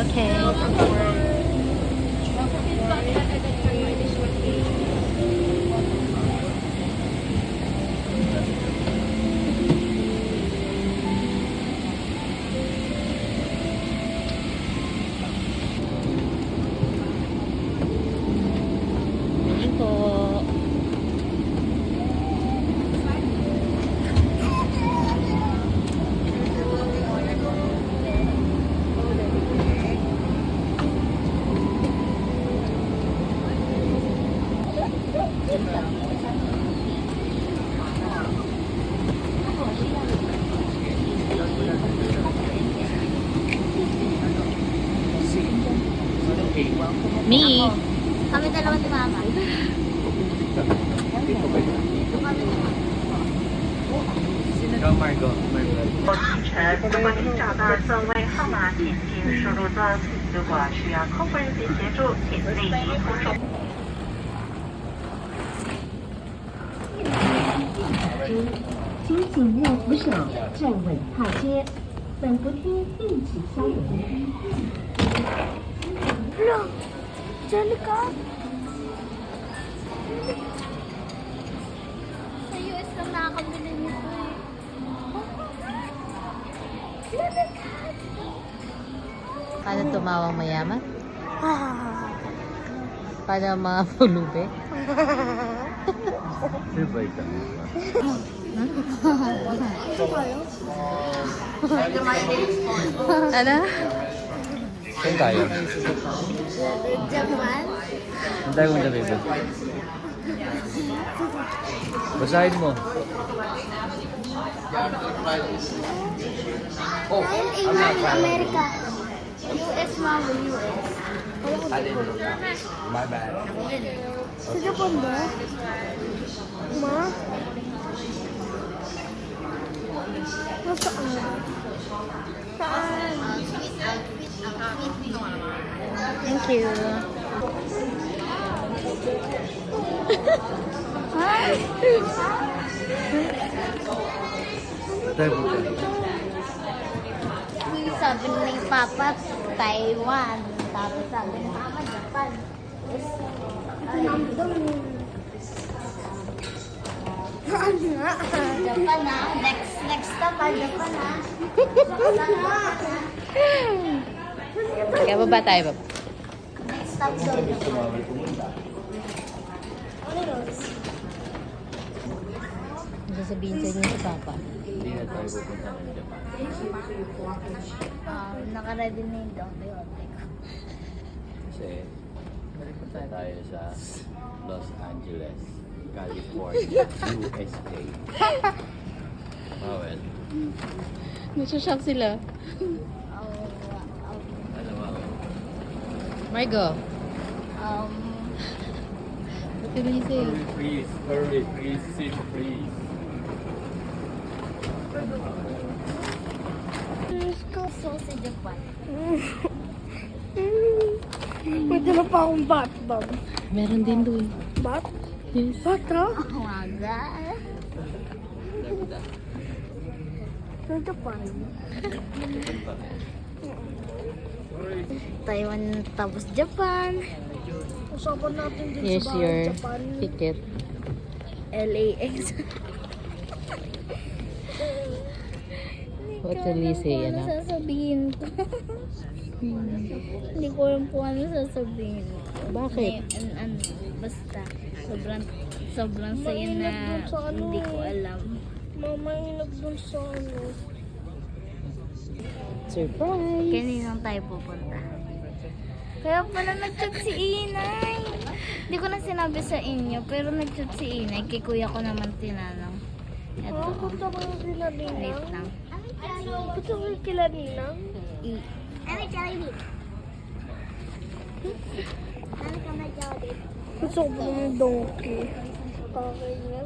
Okay. Morning po. Me. Kami dalawa ni Mama. Go Margo. 如果您找到座位号码，请进输入座。如果需要空服人员协助，请立即补充。请尽量扶手，站稳踏阶。本扶梯另起消毒。 Diyan ka. Sa US lang nakakabili nito eh. Paano tumawang mayaman? Paano ang mga pulube? Survive ka. Ano? Saan tayo? Japan? Saan tayo punta, baby? Basahin mo. Ayun, England, Amerika. US, Mama, US. My bad. Sa Japan ba? Ma? Nasaan? Saan? Thank you. Saan tayo punta? Sabi ni Papa, Taiwan. Tapos sabi ni Mama, Japan. Japan na. Next stop ah, Japan na. Kaya baba tayo, baba. Next stop doon. Sumabay pumunta. Ano sasabihin sa inyo sa Papa? Hindi na tayo pupunta ng Japan. Nakaready na yung donte-onte ko. Kasi punta tayo sa Los Angeles, California, USA. Bawal. Nasushock sila. Ano ba? Margo. What can you say? Hurry, please, sit, please. So, sa Japan. May dala pa akong bat, Bob. Meron din doon. Bat? Yes. Bat, ha? Waga. Sa Japan. Taiwan tapos Japan. Usapan natin din Here's sa your bahay Japan. ticket. LAX. What's the Lise, Ano anak? sasabihin ko? Hindi ko alam po ano sasabihin ko. Bakit? Ano, basta. Sobrang saya na hindi ko alam. Mama, inag dun sa ano. Surprise! Kaninang tayo pupunta? Kaya pala nag-chat si Inay. Hindi ko na sinabi sa inyo, pero nag-chat si Inay. Kay kuya ko naman tinanong. Eto. Punta ko yung kila Wait Ninang. lang. Punta ko yung kila Ninang. Gusto ko ng donkey. Okay na.